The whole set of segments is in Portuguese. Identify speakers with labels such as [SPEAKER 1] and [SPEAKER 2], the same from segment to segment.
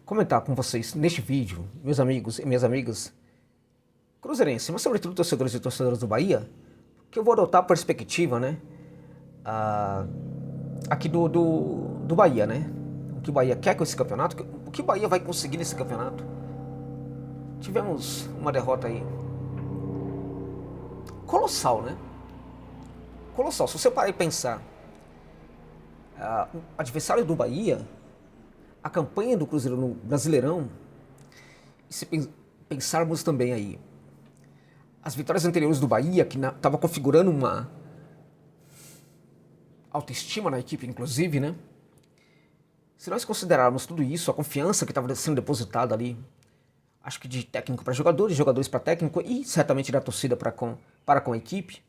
[SPEAKER 1] comentar com vocês neste vídeo, meus amigos e minhas amigas, cruzeirense, mas sobretudo torcedores e torcedoras do Bahia, que eu vou adotar a perspectiva, né, aqui do Bahia, né, o que o Bahia quer com esse campeonato, o que o Bahia vai conseguir nesse campeonato. Tivemos uma derrota aí colossal, né, colossal. Se você parar e pensar, o adversário do Bahia, a campanha do Cruzeiro no Brasileirão, e se pensarmos também aí as vitórias anteriores do Bahia, que estava configurando uma autoestima na equipe, inclusive, né? Se nós considerarmos tudo isso, a confiança que estava sendo depositada ali, acho que de técnico para jogadores, jogadores para técnico e certamente da torcida para com a equipe,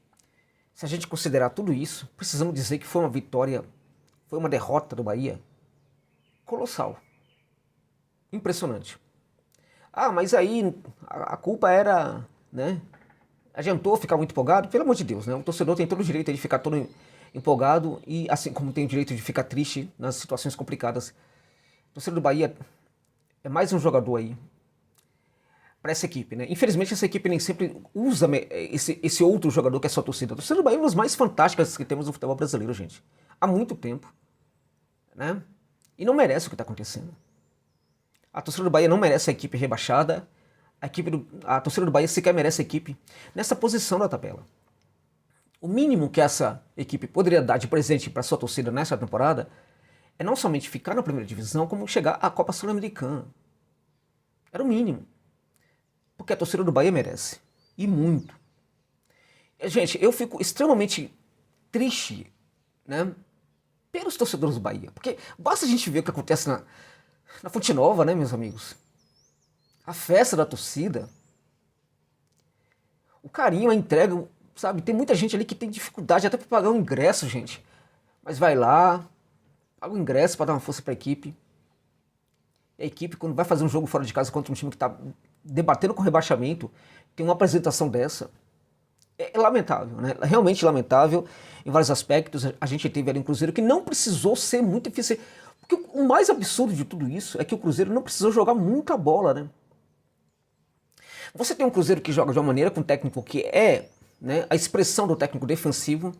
[SPEAKER 1] se a gente considerar tudo isso, precisamos dizer que foi uma vitória, foi uma derrota do Bahia colossal. Impressionante. Ah, mas aí a culpa era, né? Adiantou ficar muito empolgado? Pelo amor de Deus, né? O torcedor tem todo o direito de ficar todo empolgado e assim como tem o direito de ficar triste nas situações complicadas. O torcedor do Bahia é mais um jogador aí para essa equipe, né? Infelizmente essa equipe nem sempre usa esse outro jogador que é sua torcida. A torcida do Bahia é uma das mais fantásticas que temos no futebol brasileiro, gente. Há muito tempo, né? E não merece o que está acontecendo. A torcida do Bahia não merece a equipe rebaixada. A torcida do Bahia sequer merece a equipe nessa posição da tabela. O mínimo que essa equipe poderia dar de presente para sua torcida nessa temporada é não somente ficar na primeira divisão, como chegar à Copa Sul-Americana. Era o mínimo. Porque a torcida do Bahia merece. E muito. Gente, eu fico extremamente triste, né, pelos torcedores do Bahia. Porque basta a gente ver o que acontece na Fonte Nova, né, meus amigos? A festa da torcida, o carinho, a entrega, sabe? Tem muita gente ali que tem dificuldade até para pagar o ingresso, gente. Mas vai lá, paga o ingresso para dar uma força para a equipe. E a equipe, quando vai fazer um jogo fora de casa contra um time que está debatendo com rebaixamento, tem uma apresentação dessa. É lamentável, né? Realmente lamentável em vários aspectos. A gente teve ali um Cruzeiro que não precisou ser muito eficiente. Porque o mais absurdo de tudo isso é que o Cruzeiro não precisou jogar muita bola, né? Você tem um Cruzeiro que joga de uma maneira com um técnico que é, né, a expressão do técnico defensivo.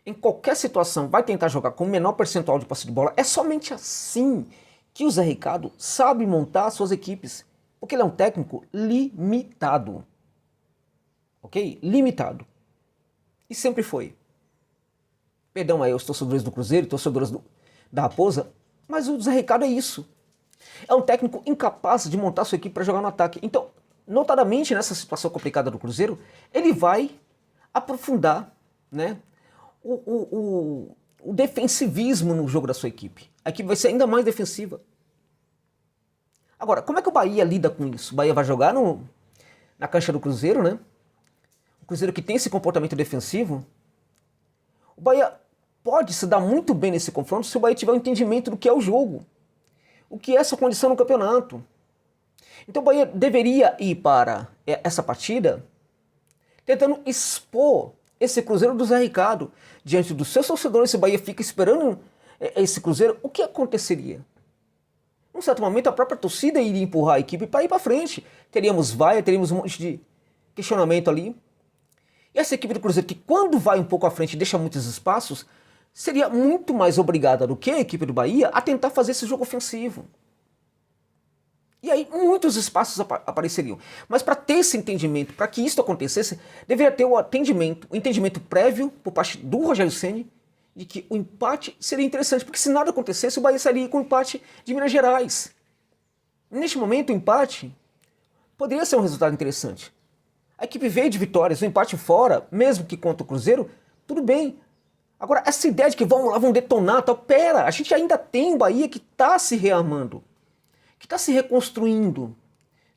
[SPEAKER 1] Em qualquer situação vai tentar jogar com o menor percentual de posse de bola. É somente assim que o Zé Ricardo sabe montar suas equipes. Porque ele é um técnico limitado. Ok? Limitado. E sempre foi. Perdão aí aos torcedores do Cruzeiro, torcedores da Raposa, mas o Zé Ricardo é isso. É um técnico incapaz de montar sua equipe para jogar no ataque. Então, notadamente nessa situação complicada do Cruzeiro, ele vai aprofundar, né, o defensivismo no jogo da sua equipe. A equipe vai ser ainda mais defensiva. Agora, como é que o Bahia lida com isso? O Bahia vai jogar na cancha do Cruzeiro, né? O Cruzeiro que tem esse comportamento defensivo. O Bahia pode se dar muito bem nesse confronto se o Bahia tiver um entendimento do que é o jogo. O que é sua condição no campeonato. Então o Bahia deveria ir para essa partida tentando expor esse Cruzeiro do Zé Ricardo diante dos seus torcedores. Se o Bahia fica esperando esse Cruzeiro, o que aconteceria? Num certo momento a própria torcida iria empurrar a equipe para ir para frente. Teríamos vaia, teríamos um monte de questionamento ali. E essa equipe do Cruzeiro, que quando vai um pouco à frente e deixa muitos espaços, seria muito mais obrigada do que a equipe do Bahia a tentar fazer esse jogo ofensivo. E aí muitos espaços apareceriam. Mas para ter esse entendimento, para que isso acontecesse, deveria ter o entendimento prévio por parte do Rogério Ceni de que o empate seria interessante, porque se nada acontecesse, o Bahia sairia com o empate de Minas Gerais. Neste momento, o empate poderia ser um resultado interessante. A equipe veio de vitórias, o empate fora, mesmo que contra o Cruzeiro, tudo bem. Agora, essa ideia de que vamos lá, vamos detonar, tal, pera, a gente ainda tem um Bahia que está se rearmando, que está se reconstruindo.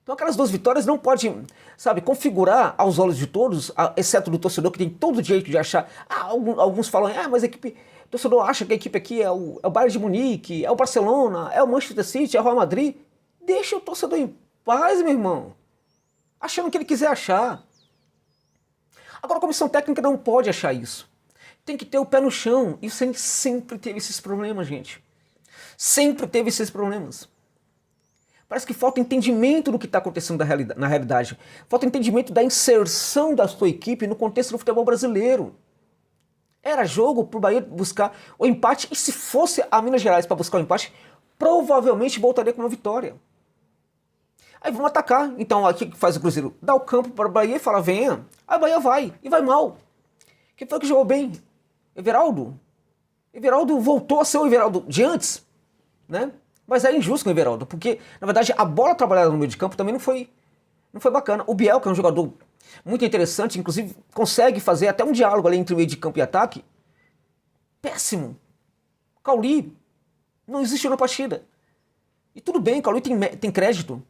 [SPEAKER 1] Então aquelas duas vitórias não podem, sabe, configurar aos olhos de todos, exceto do torcedor que tem todo o direito de achar. Alguns falam, mas a equipe, o torcedor acha que a equipe aqui é o Bayern de Munique, é o Barcelona, é o Manchester City, é o Real Madrid. Deixa o torcedor em paz, meu irmão. Achando o que ele quiser achar. Agora a comissão técnica não pode achar isso. Tem que ter o pé no chão. E o Ceni sempre teve esses problemas, gente. Sempre teve esses problemas. Parece que falta entendimento do que está acontecendo na realidade. Falta entendimento da inserção da sua equipe no contexto do futebol brasileiro. Era jogo para o Bahia buscar o empate, e se fosse a Minas Gerais para buscar o empate, provavelmente voltaria com uma vitória. Aí vamos atacar. Então aqui que faz o Cruzeiro? Dá o campo para o Bahia e fala, venha. Aí o Bahia vai, e vai mal. Quem foi que jogou bem? Everaldo. Everaldo voltou a ser o Everaldo de antes, né? Mas é injusto com o Everaldo, porque, na verdade, a bola trabalhada no meio de campo também não foi bacana. O Biel, que é um jogador muito interessante, inclusive consegue fazer até um diálogo ali entre o meio de campo e ataque, péssimo. Cauli não existiu na partida. E tudo bem, Cauli tem crédito.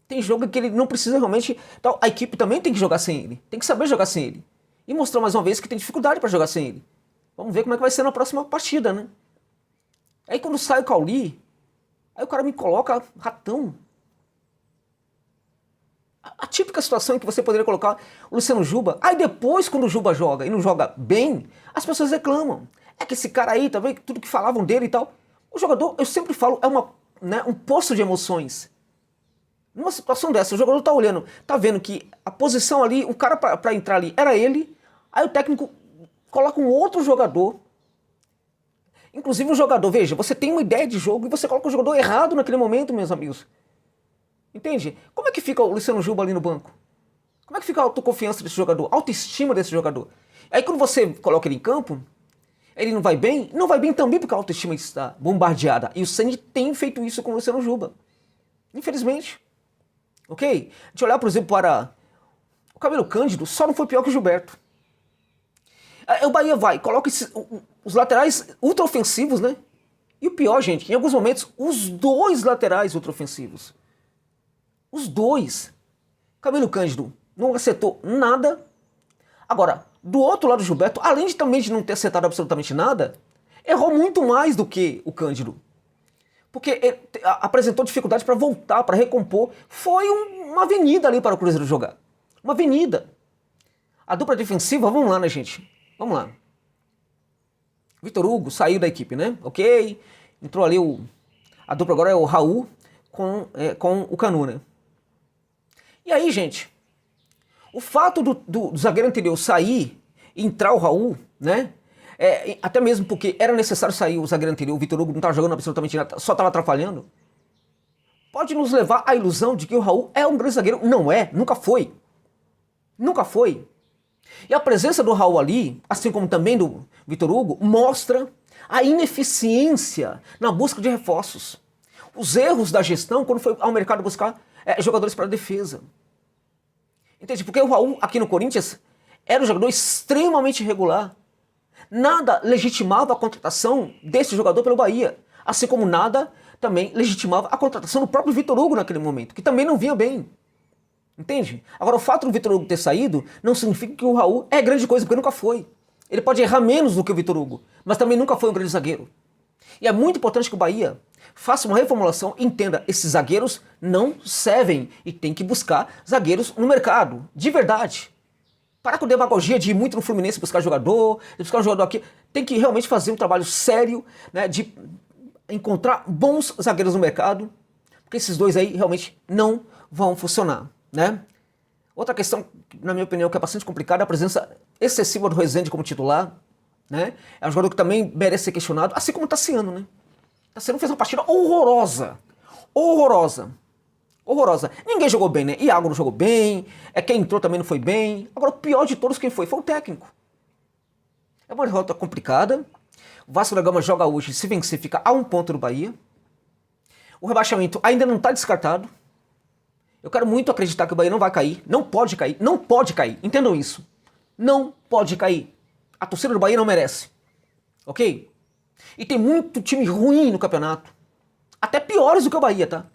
[SPEAKER 1] Tem jogo que ele não precisa realmente... Então, a equipe também tem que jogar sem ele. Tem que saber jogar sem ele. E mostrou mais uma vez que tem dificuldade para jogar sem ele. Vamos ver como é que vai ser na próxima partida, né? Aí quando sai o Cauli, aí o cara me coloca ratão. A típica situação em que você poderia colocar o Luciano Juba. Aí depois, quando o Juba joga e não joga bem, as pessoas reclamam. É que esse cara aí, tá vendo? Tudo que falavam dele e tal. O jogador, eu sempre falo, é um poço de emoções. Numa situação dessa, o jogador tá olhando, tá vendo que a posição ali, o cara pra entrar ali era ele, aí o técnico coloca um outro jogador. Inclusive o jogador, veja, você tem uma ideia de jogo e você coloca o jogador errado naquele momento, meus amigos. Entende? Como é que fica o Luciano Juba ali no banco? Como é que fica a autoconfiança desse jogador? A autoestima desse jogador? Aí quando você coloca ele em campo, ele não vai bem? Não vai bem também porque a autoestima está bombardeada. E o Ceni tem feito isso com o Luciano Juba. Infelizmente. Ok? A gente olhar, por exemplo, para o Camilo Cândido, só não foi pior que o Gilberto. Aí o Bahia vai, coloca os laterais ultra-ofensivos, né? E o pior, gente, em alguns momentos, os dois laterais ultra-ofensivos. Os dois. Camilo Cândido não acertou nada. Agora, do outro lado, o Gilberto, além de também de não ter acertado absolutamente nada, errou muito mais do que o Cândido. Porque ele apresentou dificuldade para voltar, para recompor. Foi uma avenida ali para o Cruzeiro jogar. Uma avenida. A dupla defensiva, vamos lá, né, gente? Vamos lá. Vitor Hugo saiu da equipe, né? Ok. Entrou ali a dupla agora é o Raul com o Canu, né? E aí, gente, o fato do zagueiro anterior sair e entrar o Raul, né? Até mesmo porque era necessário sair o zagueiro anterior, o Vitor Hugo não estava jogando absolutamente nada, só estava atrapalhando. Pode nos levar à ilusão de que o Raul é um grande zagueiro. Não é, nunca foi. Nunca foi. E a presença do Raul ali, assim como também do Vitor Hugo, mostra a ineficiência na busca de reforços. Os erros da gestão quando foi ao mercado buscar jogadores para a defesa. Entende? Porque o Raul aqui no Corinthians era um jogador extremamente irregular. Nada legitimava a contratação desse jogador pelo Bahia. Assim como nada também legitimava a contratação do próprio Vitor Hugo naquele momento, que também não vinha bem. Entende? Agora, o fato do Vitor Hugo ter saído não significa que o Raul é grande coisa, porque nunca foi. Ele pode errar menos do que o Vitor Hugo, mas também nunca foi um grande zagueiro. E é muito importante que o Bahia faça uma reformulação e entenda, esses zagueiros não servem e tem que buscar zagueiros no mercado, de verdade. Parar com demagogia de ir muito no Fluminense buscar jogador, de buscar um jogador aqui. Tem que realmente fazer um trabalho sério, né, de encontrar bons zagueiros no mercado, porque esses dois aí realmente não vão funcionar, né? Outra questão, na minha opinião, que é bastante complicada, é a presença excessiva do Rezende como titular, né? É um jogador que também merece ser questionado, assim como o Tassiano, né? Tassiano fez uma partida horrorosa. Horrorosa. Horrorosa. Ninguém jogou bem, né? Iago não jogou bem, quem entrou também não foi bem. Agora, o pior de todos quem foi? Foi o técnico. É uma derrota complicada. O Vasco da Gama joga hoje, se vencer, fica a 1 ponto do Bahia. O rebaixamento ainda não está descartado. Eu quero muito acreditar que o Bahia não vai cair. Não pode cair. Não pode cair. Entendam isso. Não pode cair. A torcida do Bahia não merece. Ok? E tem muito time ruim no campeonato. Até piores do que o Bahia, tá?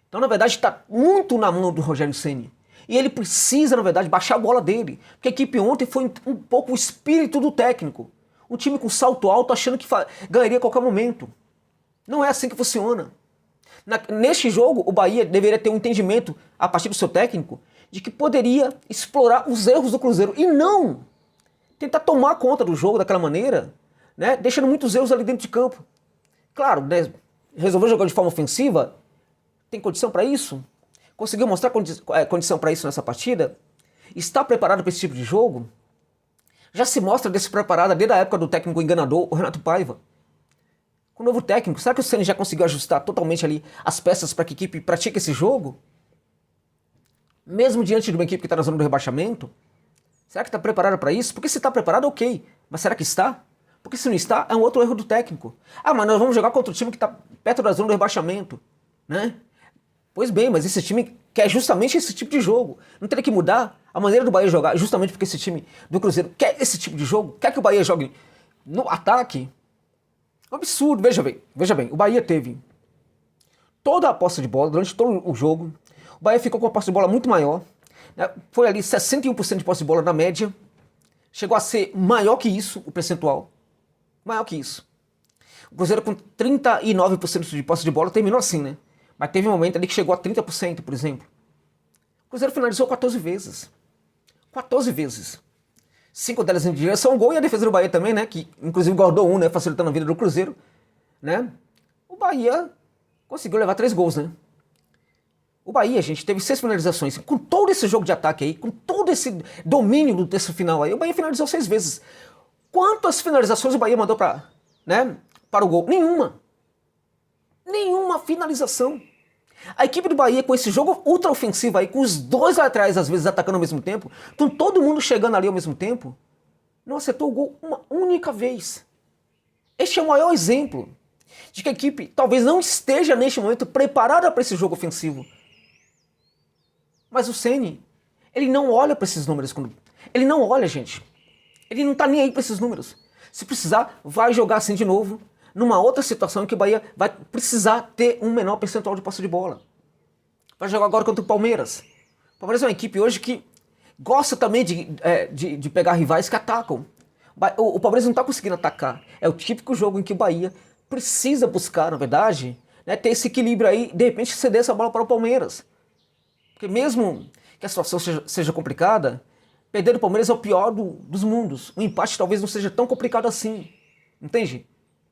[SPEAKER 1] Então, na verdade, está muito na mão do Rogério Ceni. E ele precisa, na verdade, baixar a bola dele. Porque a equipe ontem foi um pouco o espírito do técnico. Um time com salto alto achando que ganharia a qualquer momento. Não é assim que funciona. Neste jogo, o Bahia deveria ter um entendimento, a partir do seu técnico, de que poderia explorar os erros do Cruzeiro. E não tentar tomar conta do jogo daquela maneira, né, deixando muitos erros ali dentro de campo. Claro, né, resolveu jogar de forma ofensiva, Tem condição para isso? Conseguiu mostrar condição para isso nessa partida? Está preparado para esse tipo de jogo? Já se mostra despreparada desde a época do técnico enganador, o Renato Paiva. Com o novo técnico, será que o Ceni já conseguiu ajustar totalmente ali as peças para que a equipe pratique esse jogo? Mesmo diante de uma equipe que está na zona do rebaixamento? Será que está preparado para isso? Porque se está preparado, ok. Mas será que está? Porque se não está, é um outro erro do técnico. Ah, mas nós vamos jogar contra o time que está perto da zona do rebaixamento, né? Pois bem, mas esse time quer justamente esse tipo de jogo. Não teria que mudar a maneira do Bahia jogar, justamente porque esse time do Cruzeiro quer esse tipo de jogo, quer que o Bahia jogue no ataque. Um absurdo, veja bem, o Bahia teve toda a posse de bola durante todo o jogo. O Bahia ficou com a posse de bola muito maior, né? Foi ali 61% de posse de bola na média. Chegou a ser maior que isso, o percentual. Maior que isso. O Cruzeiro com 39% de posse de bola terminou assim, né? Mas teve um momento ali que chegou a 30%, por exemplo. O Cruzeiro finalizou 14 vezes. 14 vezes. 5 delas em direção ao gol e a defesa do Bahia também, né? Que inclusive guardou um, né? Facilitando a vida do Cruzeiro, né? O Bahia conseguiu levar 3 gols, né? O Bahia, gente, teve 6 finalizações. Com todo esse jogo de ataque aí, com todo esse domínio desse final aí, o Bahia finalizou 6 vezes. Quantas finalizações o Bahia mandou para o gol? Nenhuma. Nenhuma finalização. A equipe do Bahia, com esse jogo ultra ofensivo aí, com os dois laterais às vezes atacando ao mesmo tempo, com todo mundo chegando ali ao mesmo tempo, não acertou o gol uma única vez. Este é o maior exemplo de que a equipe talvez não esteja neste momento preparada para esse jogo ofensivo. Mas o Ceni, ele não olha para esses números. Ele não olha, gente. Ele não tá nem aí para esses números. Se precisar, vai jogar assim de novo, numa outra situação em que o Bahia vai precisar ter um menor percentual de posse de bola. Vai jogar agora contra o Palmeiras. O Palmeiras é uma equipe hoje que gosta também de pegar rivais que atacam. O Palmeiras não está conseguindo atacar. É o típico jogo em que o Bahia precisa buscar, na verdade, né, ter esse equilíbrio aí, de repente ceder essa bola para o Palmeiras. Porque mesmo que a situação seja complicada, perder o Palmeiras é o pior dos mundos. O empate talvez não seja tão complicado assim. Entende?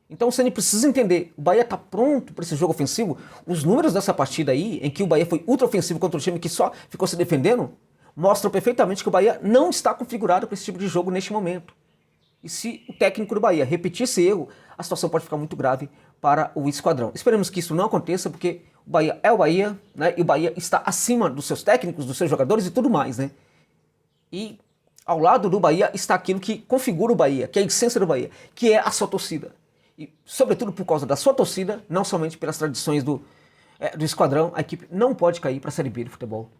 [SPEAKER 1] Então o Ceni precisa entender, o Bahia está pronto para esse jogo ofensivo? Os números dessa partida aí, em que o Bahia foi ultra ofensivo contra um time que só ficou se defendendo, mostram perfeitamente que o Bahia não está configurado para esse tipo de jogo neste momento. E se o técnico do Bahia repetir esse erro, a situação pode ficar muito grave para o esquadrão. Esperemos que isso não aconteça, porque o Bahia é o Bahia, né? E o Bahia está acima dos seus técnicos, dos seus jogadores e tudo mais, né? E ao lado do Bahia está aquilo que configura o Bahia, que é a essência do Bahia, que é a sua torcida. E, sobretudo por causa da sua torcida, não somente pelas tradições do esquadrão, a equipe não pode cair para a Série B do futebol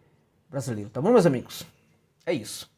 [SPEAKER 1] brasileiro. Tá bom, meus amigos? É isso.